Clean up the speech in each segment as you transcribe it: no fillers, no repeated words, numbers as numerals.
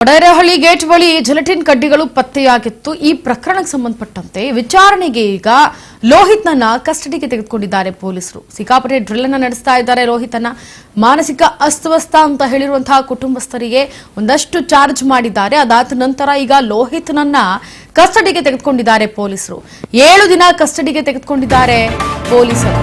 ವಡೇರಹಳ್ಳಿ gate ಬಳಿ gelatine ಕಡ್ಡಿಗಳು ಪತ್ತೆಯಾಗಿತ್ತು. ಈ ಪ್ರಕರಣಕ್ಕೆ ಸಂಬಂಧಪಟ್ಟಂತೆ ವಿಚಾರಣೆಗೆ ಈಗ ಲೋಹಿತ್ನನ್ನ ಕಸ್ಟಡಿಗೆ ತೆಗೆದುಕೊಂಡಿದ್ದಾರೆ ಪೊಲೀಸರು. ಸಿಕ್ಕಾಪಟ್ಟೆ ಡ್ರಿಲ್ ಅನ್ನು ನಡೆಸ್ತಾ ಇದ್ದಾರೆ. ಲೋಹಿತನ ಮಾನಸಿಕ ಅಸ್ತವ್ಯಸ್ತ ಅಂತ ಹೇಳಿರುವಂತಹ ಕುಟುಂಬಸ್ಥರಿಗೆ ಒಂದಷ್ಟು ಚಾರ್ಜ್ ಮಾಡಿದ್ದಾರೆ. ಅದಾದ ನಂತರ ಈಗ ಲೋಹಿತ್ನನ್ನ ಕಸ್ಟಡಿಗೆ ತೆಗೆದುಕೊಂಡಿದ್ದಾರೆ ಪೊಲೀಸರು. 7 ದಿನ ಕಸ್ಟಡಿಗೆ ತೆಗೆದುಕೊಂಡಿದ್ದಾರೆ ಪೊಲೀಸರು.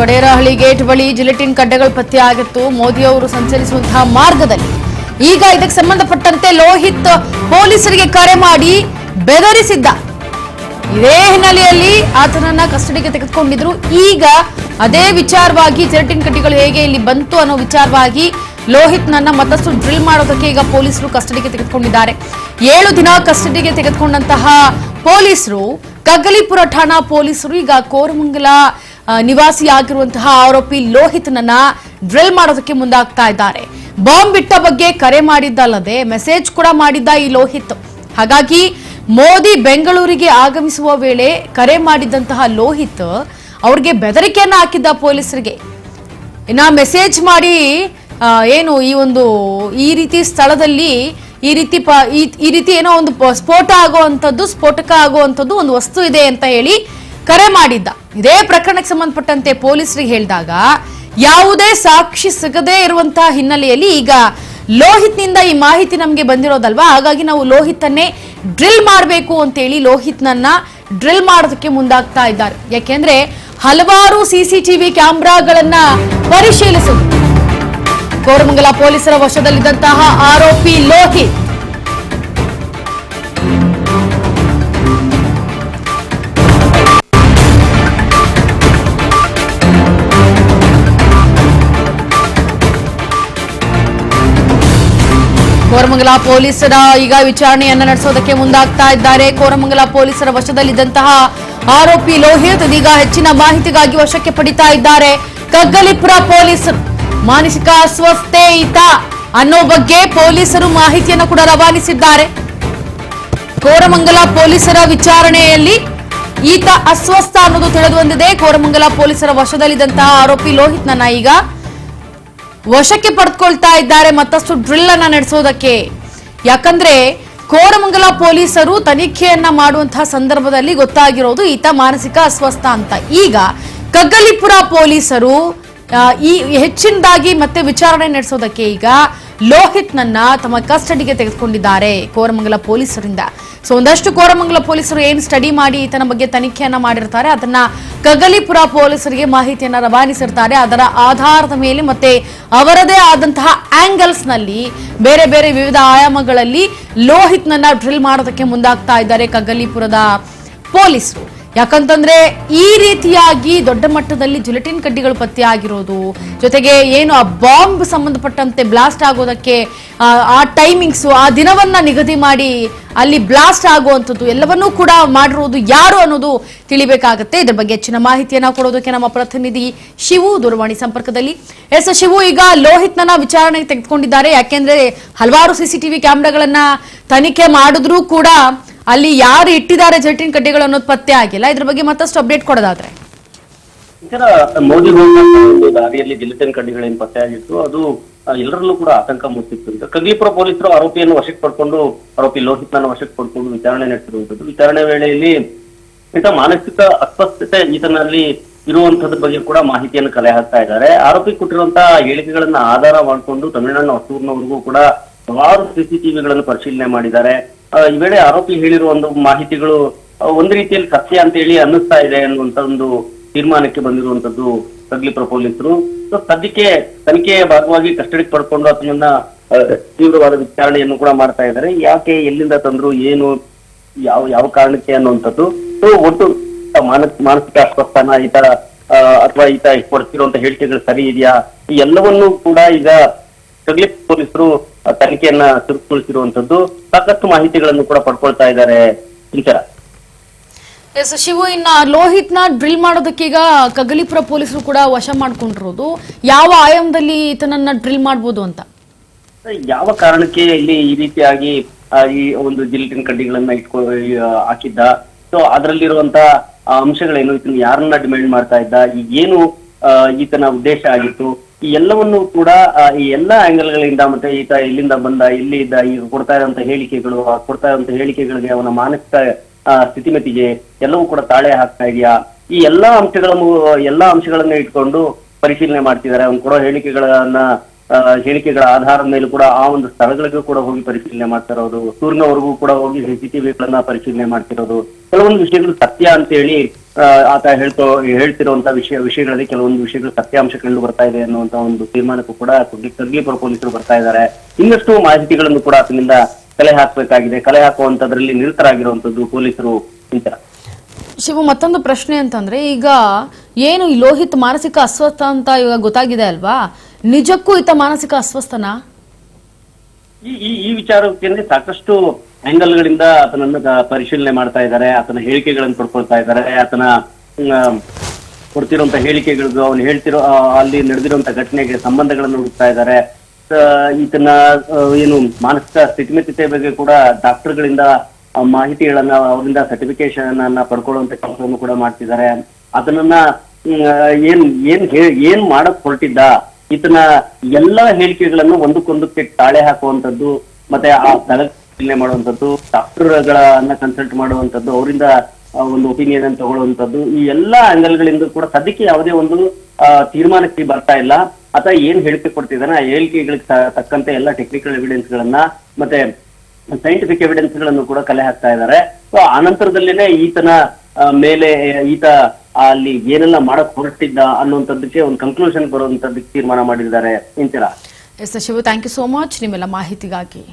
ವಡೇರಹಳ್ಳಿ ಗೇಟ್ ಬಳಿ ಜಿಲೆಟಿನ್ ಕಡ್ಡೆಗಳು ಪತ್ತೆಯಾಗಿತ್ತು. ಮೋದಿ ಅವರು ಸಂಚರಿಸುವಂತಹ ಮಾರ್ಗದಲ್ಲಿ ಈಗ ಇದಕ್ಕೆ ಸಂಬಂಧಪಟ್ಟಂತೆ ಲೋಹಿತ್ ಪೊಲೀಸರಿಗೆ ಕರೆ ಮಾಡಿ ಬೆದರಿಸಿದ್ದ. ಇದೇ ಹಿನ್ನೆಲೆಯಲ್ಲಿ ಆತನನ್ನ ಕಸ್ಟಡಿಗೆ ತೆಗೆದುಕೊಂಡಿದ್ರು. ಈಗ ಅದೇ ವಿಚಾರವಾಗಿ ಜಿಲೆಟಿನ್ ಕಡ್ಡಿಗಳು ಹೇಗೆ ಇಲ್ಲಿ ಬಂತು ಅನ್ನೋ ವಿಚಾರವಾಗಿ ಲೋಹಿತ್ ನನ್ನ ಮತ್ತಷ್ಟು ಡ್ರಿಲ್ ಮಾಡೋದಕ್ಕೆ ಈಗ ಪೊಲೀಸರು ಕಸ್ಟಡಿಗೆ ತೆಗೆದುಕೊಂಡಿದ್ದಾರೆ. 7 ದಿನ ಕಸ್ಟಡಿಗೆ ತೆಗೆದುಕೊಂಡಂತಹ ಪೊಲೀಸರು, ಕಗ್ಗಲೀಪುರ ಠಾಣಾ ಪೊಲೀಸರು ಈಗ ಕೋರಮಂಗಲ ನಿವಾಸಿಯಾಗಿರುವಂತಹ ಆರೋಪಿ ಲೋಹಿತ್ನನ್ನ ಡ್ರಿಲ್ ಮಾಡೋದಕ್ಕೆ ಮುಂದಾಗ್ತಾ ಇದ್ದಾರೆ. ಬಾಂಬ್ ಬಿಟ್ಟ ಬಗ್ಗೆ ಕರೆ ಮಾಡಿದ್ದಲ್ಲದೆ ಮೆಸೇಜ್ ಕೂಡ ಮಾಡಿದ್ದ ಈ ಲೋಹಿತ್. ಹಾಗಾಗಿ ಮೋದಿ ಬೆಂಗಳೂರಿಗೆ ಆಗಮಿಸುವ ವೇಳೆ ಕರೆ ಮಾಡಿದಂತಹ ಲೋಹಿತ್ ಅವ್ರಿಗೆ ಬೆದರಿಕೆಯನ್ನ ಹಾಕಿದ್ದ ಪೊಲೀಸರಿಗೆ. ಇನ್ನ ಮೆಸೇಜ್ ಮಾಡಿ ಏನು ಈ ರೀತಿ ಸ್ಥಳದಲ್ಲಿ ಈ ರೀತಿ ಏನೋ ಒಂದು ಸ್ಫೋಟಕ ಆಗುವಂಥದ್ದು ಒಂದು ವಸ್ತು ಇದೆ ಅಂತ ಹೇಳಿ ಕರೆ ಮಾಡಿದ್ದ. ಇದೇ ಪ್ರಕರಣಕ್ಕೆ ಸಂಬಂಧಪಟ್ಟಂತೆ ಪೊಲೀಸರಿಗೆ ಹೇಳಿದಾಗ ಯಾವುದೇ ಸಾಕ್ಷಿ ಸಿಗದೇ ಇರುವಂತಹ ಹಿನ್ನೆಲೆಯಲ್ಲಿ ಈಗ ಲೋಹಿತ್ನಿಂದ ಈ ಮಾಹಿತಿ ನಮಗೆ ಬಂದಿರೋದಲ್ವಾ, ಹಾಗಾಗಿ ನಾವು ಲೋಹಿತನ್ನೇ ಡ್ರಿಲ್ ಮಾಡಬೇಕು ಅಂತೇಳಿ ಲೋಹಿತ್ನನ್ನ ಡ್ರಿಲ್ ಮಾಡೋದಕ್ಕೆ ಮುಂದಾಗ್ತಾ ಇದ್ದಾರೆ. ಯಾಕೆಂದ್ರೆ ಹಲವಾರು ಸಿಸಿಟಿವಿ ಕ್ಯಾಮೆರಾಗಳನ್ನ ಪರಿಶೀಲಿಸುವುದು. ಕೋರಮಂಗಲ ಪೊಲೀಸರ ವಶದಲ್ಲಿದ್ದಂತಹ ಆರೋಪಿ ಲೋಹಿತ್ ಕೋರಮಂಗಲ ಪೊಲೀಸರ ಈಗ ವಿಚಾರಣೆಯನ್ನ ನಡೆಸೋದಕ್ಕೆ ಮುಂದಾಗ್ತಾ ಇದ್ದಾರೆ. ಕೋರಮಂಗಲ ಪೊಲೀಸರ ವಶದಲ್ಲಿದ್ದಂತಹ ಆರೋಪಿ ಲೋಹಿತ್ ಇದೀಗ ಹೆಚ್ಚಿನ ಮಾಹಿತಿಗಾಗಿ ವಶಕ್ಕೆ ಪಡಿತಾ ಇದ್ದಾರೆ. ಕಗ್ಗಲೀಪುರ ಪೊಲೀಸರು ಮಾನಸಿಕ ಅಸ್ವಸ್ಥತೆ ಈತ ಅನ್ನೋ ಬಗ್ಗೆ ಪೊಲೀಸರು ಮಾಹಿತಿಯನ್ನು ಕೂಡ ರವಾನಿಸಿದ್ದಾರೆ. ಕೋರಮಂಗಲ ಪೊಲೀಸರ ವಿಚಾರಣೆಯಲ್ಲಿ ಈತ ಅಸ್ವಸ್ಥ ಅನ್ನೋದು ತಿಳಿದು ಬಂದಿದೆ. ಕೋರಮಂಗಲ ಪೊಲೀಸರ ವಶದಲ್ಲಿದ್ದಂತಹ ಆರೋಪಿ ಲೋಹಿತ್ನನ್ನ ಈಗ ವಶಕ್ಕೆ ಪಡೆದುಕೊಳ್ತಾ ಇದ್ದಾರೆ ಮತ್ತಷ್ಟು ಡ್ರಿಲ್ ಅನ್ನ ನಡೆಸೋದಕ್ಕೆ. ಯಾಕಂದ್ರೆ ಕೋರಮಂಗಲ ಪೊಲೀಸರು ತನಿಖೆಯನ್ನ ಮಾಡುವಂತಹ ಸಂದರ್ಭದಲ್ಲಿ ಗೊತ್ತಾಗಿರೋದು ಈತ ಮಾನಸಿಕ ಅಸ್ವಸ್ಥ ಅಂತ. ಈಗ ಕಗ್ಗಲೀಪುರ ಪೊಲೀಸರು ಈ ಹೆಚ್ಚಿನದಾಗಿ ಮತ್ತೆ ವಿಚಾರಣೆ ನಡೆಸೋದಕ್ಕೆ ಈಗ ಲೋಹಿತ್ನನ್ನ ತಮ್ಮ ಕಸ್ಟಡಿಗೆ ತೆಗೆದುಕೊಂಡಿದ್ದಾರೆ ಕೋರಮಂಗಲ ಪೊಲೀಸರಿಂದ. ಸೊ ಒಂದಷ್ಟು ಕೋರಮಂಗಲ ಪೊಲೀಸರು ಏನು ಸ್ಟಡಿ ಮಾಡಿ ಈತನ ಬಗ್ಗೆ ತನಿಖೆಯನ್ನ ಮಾಡಿರ್ತಾರೆ, ಅದನ್ನ ಕಗ್ಗಲೀಪುರ ಪೊಲೀಸರಿಗೆ ಮಾಹಿತಿಯನ್ನ ರವಾನಿಸಿರ್ತಾರೆ. ಅದರ ಆಧಾರದ ಮೇಲೆ ಮತ್ತೆ ಅವರದೇ ಆದಂತಹ ಆಂಗಲ್ಸ್ ನಲ್ಲಿ ಬೇರೆ ಬೇರೆ ವಿವಿಧ ಆಯಾಮಗಳಲ್ಲಿ ಲೋಹಿತ್ನನ್ನ ಡ್ರಿಲ್ ಮಾಡೋದಕ್ಕೆ ಮುಂದಾಗ್ತಾ ಇದ್ದಾರೆ ಕಗ್ಗಲೀಪುರದ ಪೊಲೀಸರು. ಯಾಕಂತಂದ್ರೆ ಈ ರೀತಿಯಾಗಿ ದೊಡ್ಡ ಮಟ್ಟದಲ್ಲಿ ಜಿಲೆಟಿನ್ ಕಡ್ಡಿಗಳು ಪತ್ತೆಯಾಗಿರೋದು, ಜೊತೆಗೆ ಏನು ಆ ಬಾಂಬ್ ಸಂಬಂಧಪಟ್ಟಂತೆ ಬ್ಲಾಸ್ಟ್ ಆಗೋದಕ್ಕೆ ಆ ಟೈಮಿಂಗ್ಸ್, ಆ ದಿನವನ್ನ ನಿಗದಿ ಮಾಡಿ ಅಲ್ಲಿ ಬ್ಲಾಸ್ಟ್ ಆಗುವಂಥದ್ದು ಎಲ್ಲವನ್ನೂ ಕೂಡ ಮಾಡಿರೋದು ಯಾರು ಅನ್ನೋದು ತಿಳಿಬೇಕಾಗತ್ತೆ. ಇದ್ರ ಬಗ್ಗೆ ಹೆಚ್ಚಿನ ಮಾಹಿತಿಯನ್ನ ಕೊಡೋದಕ್ಕೆ ನಮ್ಮ ಪ್ರತಿನಿಧಿ ಶಿವು ದೂರವಾಣಿ ಸಂಪರ್ಕದಲ್ಲಿ. ಶಿವು, ಈಗ ಲೋಹಿತ್ನನ್ನ ವಿಚಾರಣೆಗೆ ತೆಗೆದುಕೊಂಡಿದ್ದಾರೆ. ಯಾಕೆಂದ್ರೆ ಹಲವಾರು ಸಿಸಿಟಿವಿ ಕ್ಯಾಮೆರಾಗಳನ್ನ ತನಿಖೆ ಮಾಡಿದ್ರೂ ಕೂಡ ಅಲ್ಲಿ ಯಾರು ಇಟ್ಟಿದ್ದಾರೆ ಜಿಲೆಟಿನ್ ಕಡ್ಡಿಗಳು ಅನ್ನೋದು ಪತ್ತೆ ಆಗಿಲ್ಲ. ಇದ್ರ ಬಗ್ಗೆ ಮತ್ತಷ್ಟು ಅಪ್ಡೇಟ್ ಕೊಡೋದಾದ್ರೆ, ಮೋದಿ ಹೋಗುವಂತ ದಾರಿಯಲ್ಲಿ ಜಿಲೆಟಿನ್ ಕಡ್ಡಿಗಳೇನು ಪತ್ತೆ ಆಗಿತ್ತು ಅದು ಎಲ್ಲರಲ್ಲೂ ಕೂಡ ಆತಂಕ ಮೂಡಿಸಿತ್ತು. ಕಗ್ಗಲೀಪುರ ಪೊಲೀಸರು ಆರೋಪಿಯನ್ನು ವಶಕ್ಕೆ ಪಡ್ಕೊಂಡು ಆರೋಪಿ ಲೋಹಿತ್ನನ್ನು ವಶಕ್ಕೆ ಪಡ್ಕೊಂಡು ವಿಚಾರಣೆ ನಡೆಸಿರುವಂತದ್ದು. ವಿಚಾರಣೆ ವೇಳೆಯಲ್ಲಿ ಈತ ಮಾನಸಿಕ ಅಸ್ವಸ್ಥತೆ ಈತನಲ್ಲಿ ಇರುವಂತದ್ರ ಬಗ್ಗೆ ಕೂಡ ಮಾಹಿತಿಯನ್ನು ಕಲೆ ಹಾಕ್ತಾ ಇದ್ದಾರೆ. ಆರೋಪಿ ಕೊಟ್ಟಿರುವಂತಹ ಹೇಳಿಕೆಗಳನ್ನ ಆಧಾರ ಮಾಡಿಕೊಂಡು ತಮಿಳುನಾಡಿನ ಹೊಸೂರಿನವರೆಗೂ ಕೂಡ ಹಲವಾರು ಸಿಸಿಟಿವಿಗಳನ್ನು ಪರಿಶೀಲನೆ ಮಾಡಿದ್ದಾರೆ. ಈ ವೇಳೆ ಆರೋಪಿ ಹೇಳಿರುವ ಒಂದು ಮಾಹಿತಿಗಳು ಒಂದು ರೀತಿಯಲ್ಲಿ ಸತ್ಯ ಅಂತ ಹೇಳಿ ಅನ್ನಿಸ್ತಾ ಇದೆ ಅನ್ನುವಂತ ಒಂದು ತೀರ್ಮಾನಕ್ಕೆ ಬಂದಿರುವಂತದ್ದು ಕಗ್ಗಲೀಪುರ ಪೊಲೀಸರು. ಸದ್ಯಕ್ಕೆ ತನಿಖೆಯ ಭಾಗವಾಗಿ ಕಸ್ಟಡಿಗೆ ಪಡ್ಕೊಂಡು ಆತನನ್ನ ತೀವ್ರವಾದ ವಿಚಾರಣೆಯನ್ನು ಕೂಡ ಮಾಡ್ತಾ ಇದ್ದಾರೆ. ಯಾಕೆ, ಎಲ್ಲಿಂದ ತಂದ್ರು, ಏನು, ಯಾವ ಕಾರಣಕ್ಕೆ ಅನ್ನುವಂಥದ್ದು. ಒಟ್ಟು ಮಾನಸಿಕ ಅಸ್ವಸ್ಥನ ಈತ ಅಥವಾ ಈತ ಕೊಡ್ತಿರುವಂತ ಹೇಳಿಕೆಗಳು ಸರಿ ಇದೆಯಾ, ಈ ಎಲ್ಲವನ್ನೂ ಕೂಡ ಈಗ ಕಗ್ಗಲೀಪುರ ಪೊಲೀಸರು ತನಿಖೆಯನ್ನ ಚುರುಕುಗೊಳಿಸಿರುವಂತದ್ದು. ಸಾಕಷ್ಟು ಮಾಹಿತಿಗಳನ್ನು ಕೂಡ ಪಡ್ಕೊಳ್ತಾ ಇದ್ದಾರೆ. ಎಸ್ ಶಿವು, ಇನ್ನ ಲೋಹಿತ್ನ ಡ್ರಿಲ್ ಮಾಡೋದಕ್ಕೆ ಈಗ ಕಗ್ಗಲೀಪುರ ಪೊಲೀಸರು ಕೂಡ ವಶ ಮಾಡ್ಕೊಂಡಿರೋದು. ಯಾವ ಆಯಾಮದಲ್ಲಿ ಈತನನ್ನ ಡ್ರಿಲ್ ಮಾಡ್ಬೋದು ಅಂತ? ಯಾವ ಕಾರಣಕ್ಕೆ ಇಲ್ಲಿ ಈ ರೀತಿಯಾಗಿ ಈ ಒಂದು ಜಿಲೆಟಿನ್ ಕಡ್ಡಿಗಳನ್ನ ಹಾಕಿದ್ದ, ಸೊ ಅದರಲ್ಲಿರುವಂತ ಅಂಶಗಳೇನು, ಈತನ ಯಾರನ್ನ ಡಿಮ್ಯಾಂಡ್ ಮಾಡ್ತಾ ಇದ್ದ, ಏನು ಈತನ ಉದ್ದೇಶ ಆಗಿತ್ತು, ಈ ಎಲ್ಲವನ್ನು ಕೂಡ ಈ ಎಲ್ಲಾ ಆಂಗಲ್ ಗಳಿಂದ, ಮತ್ತೆ ಈತ ಎಲ್ಲಿಂದ ಬಂದ, ಇಲ್ಲಿ ಇದ್ದ, ಈಗ ಕೊಡ್ತಾ ಇರುವಂತ ಹೇಳಿಕೆಗಳು, ಕೊಡ್ತಾ ಇರುವಂತ ಹೇಳಿಕೆಗಳಿಗೆ ಅವನ ಮಾನಸಿಕ ಸ್ಥಿತಿಮತಿಗೆ ಎಲ್ಲವೂ ಕೂಡ ತಾಳೆ ಹಾಕ್ತಾ ಇದೆಯಾ, ಈ ಎಲ್ಲಾ ಅಂಶಗಳನ್ನ ಇಟ್ಕೊಂಡು ಪರಿಶೀಲನೆ ಮಾಡ್ತಿದ್ದಾರೆ. ಅವ್ನು ಕೊಡೋ ಹೇಳಿಕೆಗಳ ಆಧಾರದ ಮೇಲೂ ಕೂಡ ಆ ಒಂದು ಸ್ಥಳಗಳಿಗೂ ಕೂಡ ಹೋಗಿ ಪರಿಶೀಲನೆ ಮಾಡ್ತಾ ಇರೋದು, ಸೂರ್ಯನವರೆಗೂ ಕೂಡ ಹೋಗಿ CCTVಗಳನ್ನ ಪರಿಶೀಲನೆ ಮಾಡ್ತಿರೋದು, ಕೆಲವೊಂದು ವಿಷಯಗಳು ಸತ್ಯ ಅಂತ ಹೇಳಿ ಆತ ಹೇಳ್ತಿರುವಂತ ವಿಷಯಗಳಲ್ಲಿ ಕೆಲವೊಂದು ವಿಷಯಗಳು ಸತ್ಯಾಂಶ ಕಂಡು ಬರ್ತಾ ಇದೆ ಅನ್ನುವಂತ ಒಂದು ತೀರ್ಮಾನಕ್ಕೂ ಕೂಡ ಕಗ್ಗಲೀಪುರ ಪೊಲೀಸರು ಬರ್ತಾ ಇದ್ದಾರೆ. ಇನ್ನಷ್ಟು ಮಾಹಿತಿಗಳನ್ನು ಕೂಡ ಆತನಿಂದ ಕಲೆ ಹಾಕಬೇಕಾಗಿದೆ. ಕಲೆ ಹಾಕುವಂತದ್ರಲ್ಲಿ ನಿರತರಾಗಿರುವಂತದ್ದು ಪೊಲೀಸರು ಇಂತರ. ಶಿವು, ಮತ್ತೊಂದು ಪ್ರಶ್ನೆ ಅಂತಂದ್ರೆ, ಈಗ ಏನು ಈ ಲೋಹಿತ್ ಮಾನಸಿಕ ಅಸ್ವಸ್ಥ ಅಂತ ಇವಾಗ ಗೊತ್ತಾಗಿದೆ ಅಲ್ವಾ, ನಿಜಕ್ಕೂ ಈತ ಮಾನಸಿಕ ಅಸ್ವಸ್ಥನಾ? ಈ ವಿಚಾರಕ್ಕೆ ಸಾಕಷ್ಟು ಆಂಗಲ್ ಗಳಿಂದ ಆತನನ್ನ ಪರಿಶೀಲನೆ ಮಾಡ್ತಾ ಇದ್ದಾರೆ, ಆತನ ಹೇಳಿಕೆಗಳನ್ನು ಪಡ್ಕೊಳ್ತಾ ಇದ್ದಾರೆ, ಆತನ ಕೊಡ್ತಿರುವಂತ ಹೇಳಿಕೆಗಳಿಗೂ ಅವನು ಹೇಳ್ತಿರೋ ಅಲ್ಲಿ ನಡೆದಿರುವಂತ ಘಟನೆಗೆ ಸಂಬಂಧಗಳನ್ನು ಹುಡುಕ್ತಾ ಇದ್ದಾರೆ. ಈತನ ಏನು ಮಾನಸಿಕ ಸ್ಥಿತಿಮಿತತೆ ಬಗ್ಗೆ ಕೂಡ ಡಾಕ್ಟರ್ಗಳಿಂದ ಮಾಹಿತಿಗಳನ್ನ, ಅವರಿಂದ ಸರ್ಟಿಫಿಕೇಶನ್ ಅನ್ನ ಪಡ್ಕೊಳ್ಳುವಂತ ಕೆಲಸವನ್ನು ಕೂಡ ಮಾಡ್ತಿದ್ದಾರೆ. ಅದನ್ನ ಏನ್ ಮಾಡಕ್ ಹೊರಟಿದ್ದ, ಈತನ ಎಲ್ಲಾ ಹೇಳಿಕೆಗಳನ್ನು ಒಂದಕ್ಕೊಂದಕ್ಕೆ ತಾಳೆ ಹಾಕುವಂತದ್ದು, ಮತ್ತೆ ಆ ಸ್ಥಳೀಯ ಮಾಡುವಂತದ್ದು, ಡಾಕ್ಟರ್ಗಳನ್ನ ಕನ್ಸಲ್ಟ್ ಮಾಡುವಂತದ್ದು, ಅವರಿಂದ ಒಂದು ಒಪಿನಿಯನ್ ಅನ್ನು ತಗೊಳ್ಳುವಂತದ್ದು, ಈ ಎಲ್ಲಾ ಆಂಗಲ್ ಗಳಿಂದ ಕೂಡ ಸದ್ಯಕ್ಕೆ ಯಾವುದೇ ಒಂದು ತೀರ್ಮಾನಕ್ಕೆ ಬರ್ತಾ ಇಲ್ಲ. ಆತ ಏನ್ ಹೇಳಿಕೆ ಕೊಡ್ತಿದ್ದಾನೆ, ಆ ಹೇಳಿಕೆಗಳಿಗೆ ತಕ್ಕಂತೆ ಎಲ್ಲ ಟೆಕ್ನಿಕಲ್ ಎವಿಡೆನ್ಸ್ ಗಳನ್ನ ಮತ್ತೆ ಸೈಂಟಿಫಿಕ್ ಎವಿಡೆನ್ಸ್ ಗಳನ್ನು ಕೂಡ ಕಲೆ ಹಾಕ್ತಾ ಇದ್ದಾರೆ. ಸೊ ಆನಂತರದಲ್ಲೇನೆ ಈತನ ಮೇಲೆ ಈತ ಅಲ್ಲಿ ಏನೆಲ್ಲ ಮಾಡಕ್ ಹೊರಟಿದ್ದ ಅನ್ನುವಂಥದ್ದಕ್ಕೆ ಒಂದು ಕನ್ಕ್ಲೂಷನ್ ಬರುವಂತದ್ದಕ್ಕೆ ತೀರ್ಮಾನ ಮಾಡಿದ್ದಾರೆ ಇಂತಿರಾ. S Shivu, thank you so much ನಿಮ್ಮೆಲ್ಲ ಮಾಹಿತಿಗಾಗಿ.